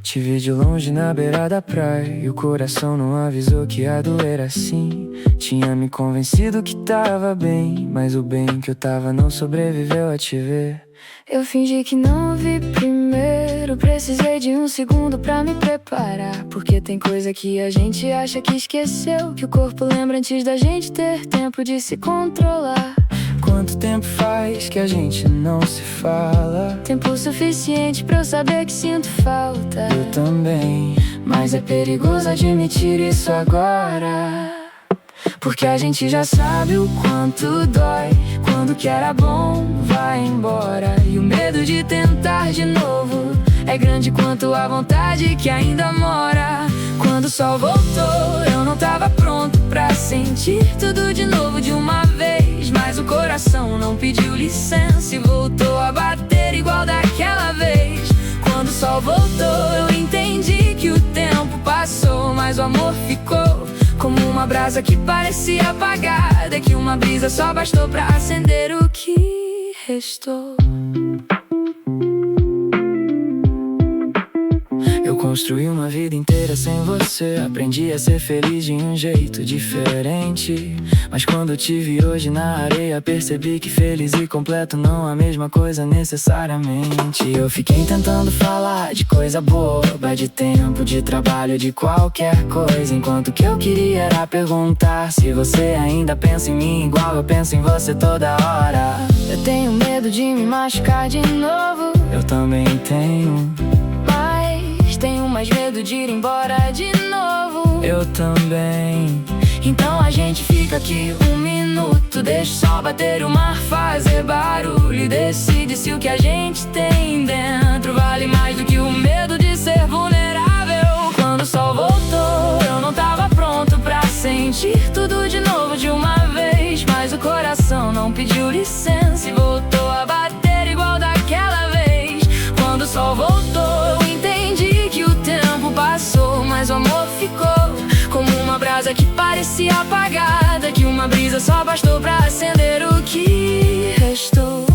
Te vi de longe na beira da praia e o coração não avisou que ia doer assim. Tinha me convencido que tava bem, mas o bem que eu tava não sobreviveu a te ver. Eu fingi que não vi primeiro, precisei de um segundo pra me preparar. Porque tem coisa que a gente acha que esqueceu, que o corpo lembra antes da gente ter tempo de se controlar. Quanto tempo faz que a gente não se fala? Tempo suficiente pra eu saber que sinto falta. Eu também, mas é perigoso admitir isso agora. Porque a gente já sabe o quanto dói quando o que era bom vai embora. E o medo de tentar de novo é grande quanto a vontade que ainda mora. Quando o sol voltou, eu não tava pronto pra sentir tudo de novo de uma vez. Mas o coração não pediu licença e voltou a bater igual daquela vez. Quando o sol voltou, eu entendi que o tempo passou, mas o amor ficou como uma brasa que parecia apagada, que uma brisa só bastou pra acender o que restou. Eu construí uma vida inteira sem você, aprendi a ser feliz de um jeito diferente. Mas quando te vi hoje na areia, percebi que feliz e completo não é a mesma coisa necessariamente. Eu fiquei tentando falar de coisa boba, de tempo, de trabalho, de qualquer coisa, enquanto o que eu queria era perguntar se você ainda pensa em mim igual eu penso em você toda hora. Eu tenho medo de me machucar de novo. Eu também tenho, mas tenho mais medo de ir embora de novo. eu também. Então a gente fica aqui um minuto, deixa só bater o mar, fazer barulho e decide se o que a gente tem dentro vale mais do que o medo de ser vulnerável. Quando o sol voltou, eu não tava pronto pra sentir tudo de novo de uma vez. Mas o coração não pediu licença e voltou a bater igual daquela vez. Quando o sol voltou, eu entendi que o tempo passou, mas o amor ficou como uma brasa que parecia apagada, que uma brisa só bastou pra acender o que restou.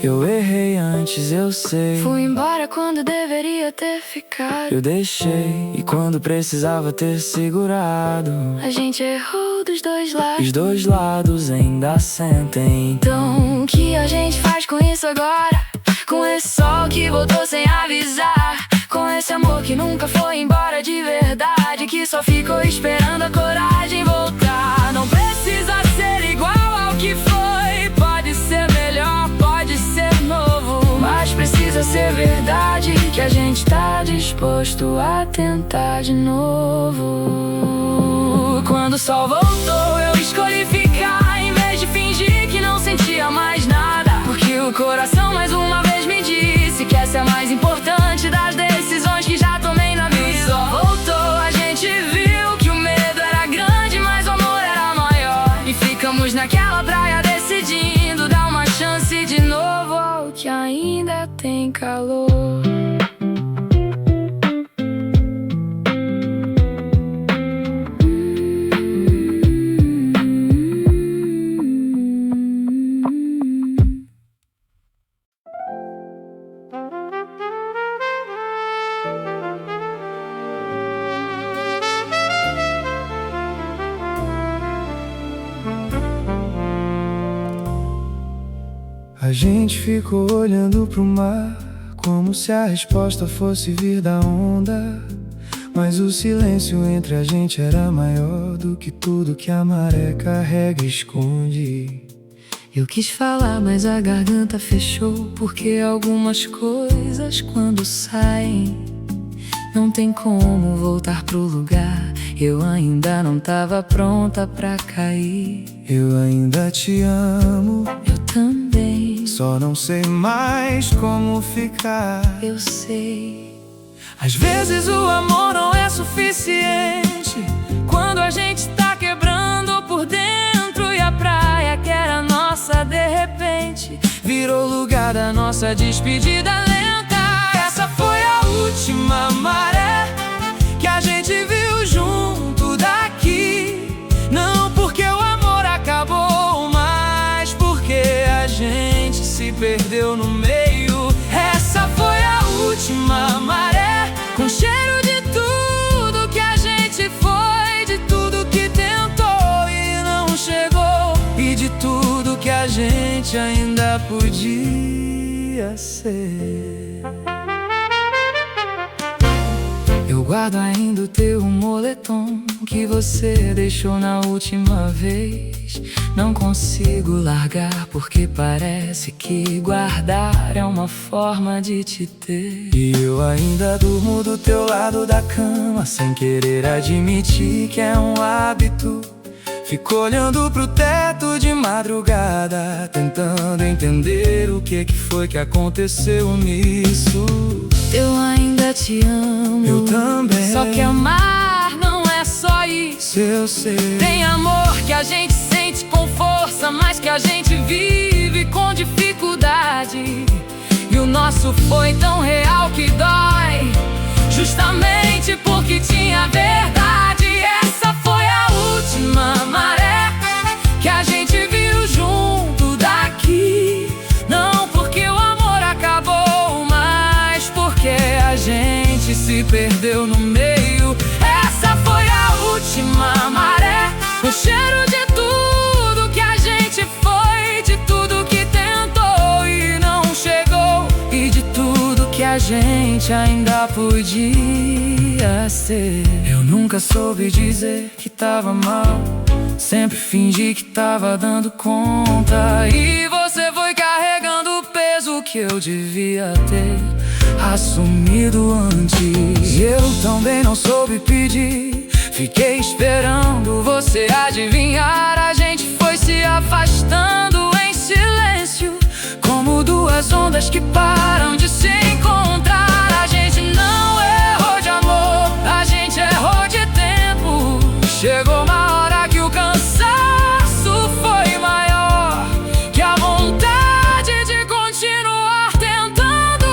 Eu errei antes, eu sei. Fui embora quando deveria ter ficado. Eu deixei e quando precisava ter segurado. A gente errou dos dois lados. Os dois lados ainda sentem. Então o que a gente faz com isso agora? Com esse sol que voltou sem avisar, com esse amor que nunca foi embora de verdade, que só ficou esperando a coragem voltar. Não precisa ser igual ao que foi, pode ser melhor, pode ser novo, mas precisa ser verdade, que a gente tá disposto a tentar de novo. Quando o sol voltou, eu escolhi ficar em vez de fingir que não sentia mais nada, porque o coração mais uma vez me disse que essa é a mais importante das decisões que já tomei na vida. Só voltou, a gente viu que o medo era grande, mas o amor era maior. E ficamos naquela praia decidindo dar uma chance de novo ao que ainda tem calor. A gente ficou olhando pro mar, como se a resposta fosse vir da onda. Mas o silêncio entre a gente era maior do que tudo que a maré carrega e esconde. Eu quis falar, mas a garganta fechou, porque algumas coisas quando saem não tem como voltar pro lugar. Eu ainda não tava pronta pra cair. Eu ainda te amo, eu também. Só não sei mais como ficar. Eu sei. Às vezes o amor não é suficiente, quando a gente tá quebrando por dentro e a praia que era nossa de repente virou lugar da nossa despedida lenta. Essa foi a última maré que a gente viu junto daqui. Não porque o amor acabou, mas porque a gente se perdeu no meio. Essa foi a última maré com cheiro tudo que a gente ainda podia ser. Eu guardo ainda o teu moletom que você deixou na última vez. Não consigo largar porque parece que guardar é uma forma de te ter. E eu ainda durmo do teu lado da cama sem querer admitir que é um hábito. Fico olhando pro teto de madrugada, tentando entender o que foi que aconteceu nisso. Eu ainda te amo, eu também. Só que amar não é só isso, eu sei. Tem amor que a gente sente com força, mas que a gente vive com dificuldade. E o nosso foi tão real que dói, justamente porque tinha verdade. Essa foi a última maré que a gente viu junto daqui. Não porque o amor acabou, mas porque a gente se perdeu no meio. Essa foi a última maré, o cheiro de tudo que a gente foi, de tudo que tentou e não chegou, e de tudo que a gente ainda podia ser. Eu nunca soube dizer que tava mal, sempre fingi que tava dando conta. E você foi carregando o peso que eu devia ter assumido antes. Eu também não soube pedir, fiquei esperando você adivinhar. A gente foi se afastando em silêncio, como duas ondas que param de se encontrar. A gente não errou de amor, a gente errou de tempo. Chegou uma hora que o cansaço foi maior que a vontade de continuar tentando.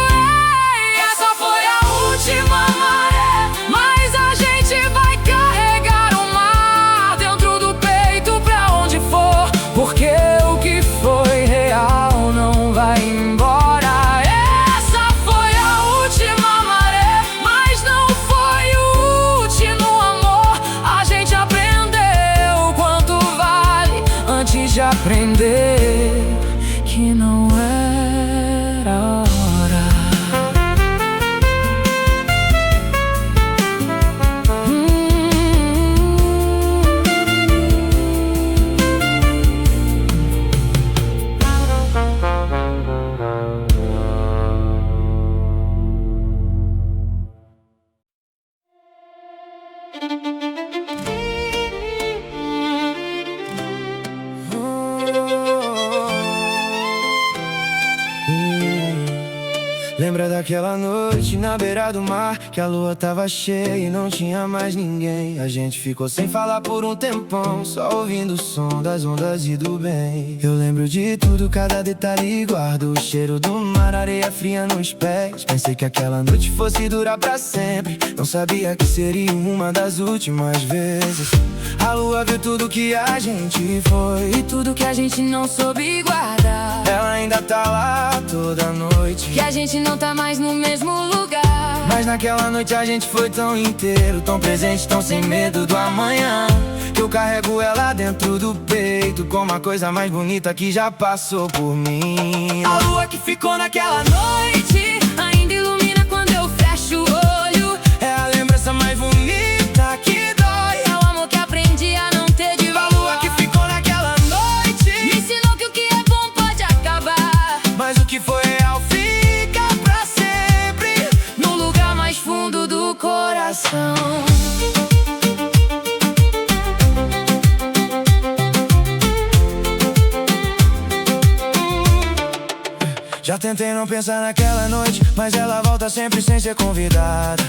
Ei, essa foi a última maré, mas a gente vai carregar o mar dentro do peito pra onde for, porque o que foi real não vai embora. Essa foi a última maré, mas não foi o último amor. A gente aprendeu quanto vale antes de aprender que não era a hora. Lembra daquela noite na beira do mar, que a lua tava cheia e não tinha mais ninguém. A gente ficou sem falar por um tempão, só ouvindo o som das ondas e do bem. Eu lembro de tudo, cada detalhe, guardo o cheiro do mar, areia fria nos pés. Pensei que aquela noite fosse durar pra sempre, não sabia que seria uma das últimas vezes. A lua viu tudo que a gente foi e tudo que a gente não soube guardar. Ela ainda tá lá toda noite, que a gente não tá mais no mesmo lugar. Mas naquela noite a gente foi tão inteiro, tão presente, tão sem medo do amanhã, que eu carrego ela dentro do peito como a coisa mais bonita que já passou por mim. A lua que ficou naquela noite ainda ilumina quando eu fecho o olho. É a lembrança mais bonita que dói, é o amor que aprendi a não ter de volta. A lua que ficou naquela noite me ensinou que o que é bom pode acabar, mas o que foi real fica pra sempre no lugar mais fundo do coração. Já tentei não pensar naquela noite, mas ela volta sempre sem ser convidada.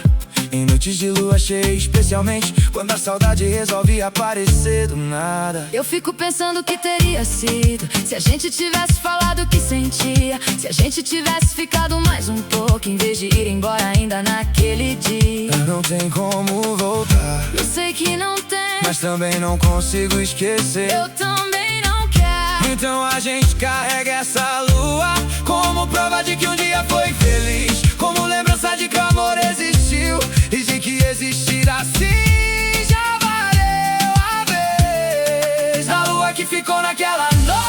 Em noites de lua cheia, especialmente quando a saudade resolve aparecer do nada. Eu fico pensando o que teria sido se a gente tivesse falado o que sentia, se a gente tivesse ficado mais um pouco em vez de ir embora ainda naquele dia. Não tem como voltar, eu sei que não tem, mas também não consigo esquecer. Eu também não quero. Então a gente carrega essa lua como prova de que um dia foi feliz, como lembrança de que o amor existiu e de que existir assim já valeu a vez. A lua que ficou naquela noite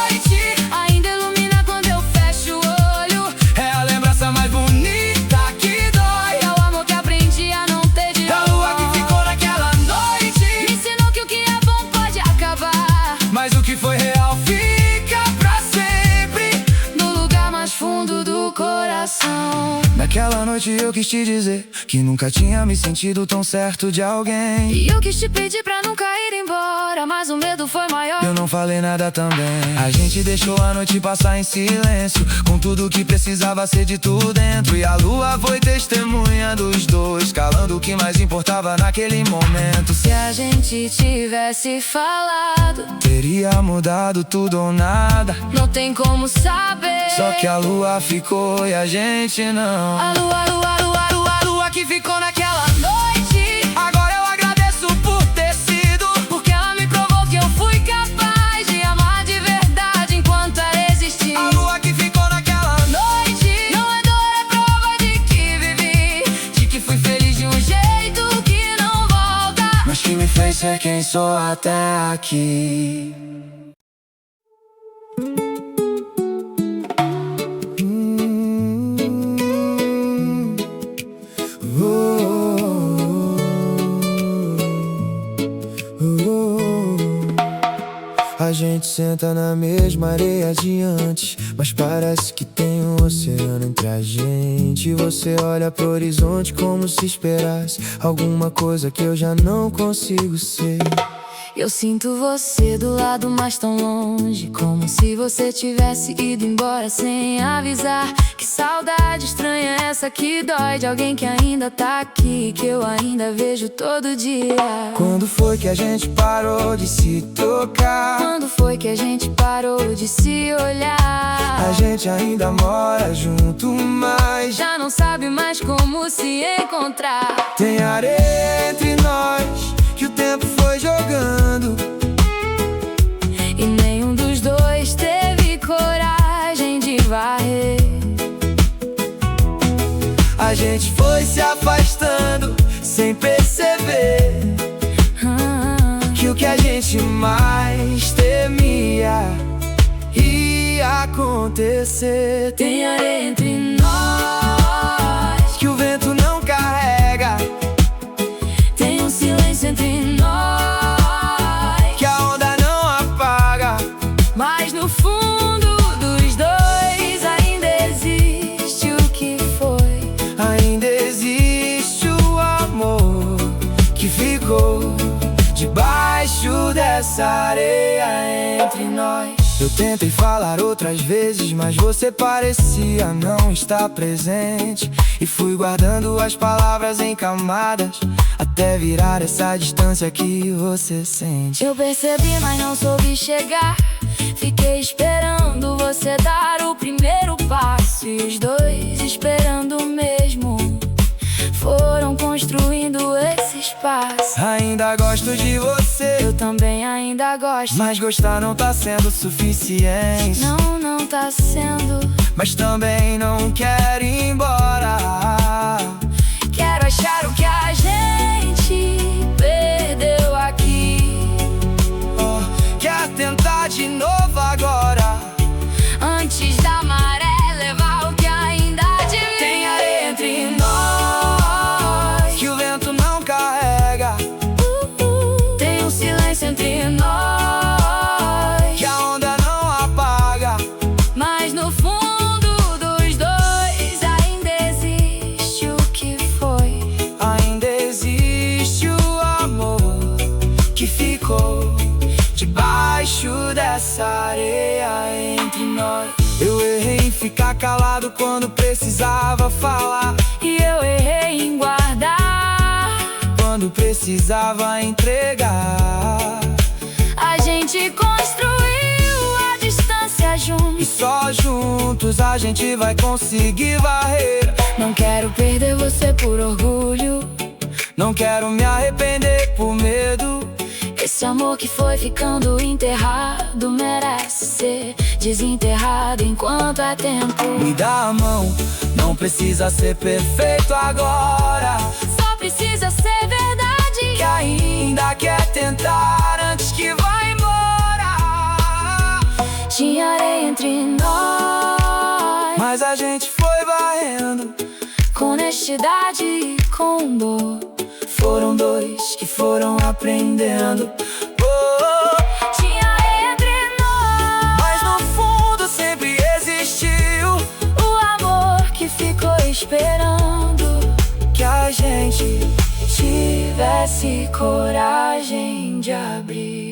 Naquela noite eu quis te dizer que nunca tinha me sentido tão certo de alguém. E eu quis te pedir pra nunca ir embora, mas o medo foi maior. Eu não falei nada também. A gente deixou a noite passar em silêncio, com tudo que precisava ser dito dentro. E a lua foi testemunha dos dois, calando o que mais importava naquele momento. Se a gente tivesse falado, teria mudado tudo ou nada. não tem como saber. Só que a lua ficou e a gente não. A lua que ficou naquela noite. Agora eu agradeço por ter sido, porque ela me provou que eu fui capaz de amar de verdade enquanto ela existir. a lua que ficou naquela Noite não é dor, é prova de que vivi, de que fui feliz de um jeito que não volta, mas que me fez ser quem sou até aqui. A gente senta na mesma areia de antes, mas parece que tem um oceano entre a gente. Você olha pro horizonte como se esperasse alguma coisa que eu já não consigo ser. eu sinto você do lado, mas tão longe, como se você tivesse ido embora sem avisar. Que saudade estranha essa que dói, de alguém que ainda tá aqui, que eu ainda vejo todo dia. Quando foi que a gente parou de se tocar? Quando foi que a gente parou de se olhar? A gente ainda mora junto, mas já não sabe mais como se encontrar. tem areia entre nós que o tempo foi jogando, e nenhum dos dois teve coragem de varrer. a gente foi se afastando sem perceber que o que a gente mais temia ia acontecer. Tem areia entre nós que o vento não carrega, tem um silêncio entre nós que a onda não apaga, mas no fundo dos dois ainda existe o que foi. ainda existe o amor que ficou debaixo dessa areia entre nós. Eu tentei falar outras vezes, mas você parecia não estar presente, e fui guardando as palavras em camadas até virar essa distância que você sente. Eu percebi, mas não soube chegar. Fiquei esperando você dar o primeiro passo, e os dois esperando mesmo foram construindo esse espaço. Ainda gosto de você, Eu também ainda gosto, mas gostar não tá sendo suficiente. não tá sendo. Mas também não quero ir embora. Quero achar o que a gente perdeu aqui. Quer tentar de novo agora, Antes da maré levar o que ainda devia. tem areia entre nós que o vento não carrega, Tem um silêncio entre nós que a onda não apaga, mas no fundo dos dois ainda existe o que foi. ainda existe o amor que ficou debaixo dessa areia entre nós. Eu errei em ficar calado quando precisava falar, E eu errei em guardar. quando precisava entregar. A gente construiu a distância E juntos. só juntos a gente vai conseguir varrer. Não quero perder você por orgulho. Não quero me arrepender por medo. Esse amor que foi ficando enterrado merece ser desenterrado enquanto é tempo. Me dá a mão, não precisa ser perfeito agora, Só precisa ser verdade. que ainda quer tentar antes que vá embora. Tinha areia entre nós, Mas a gente foi varrendo, com honestidade e com dor. foram dois que foram aprendendo. Tinha areia entre nós, Mas no fundo sempre existiu o amor que ficou esperando que a gente tivesse coragem de abrir.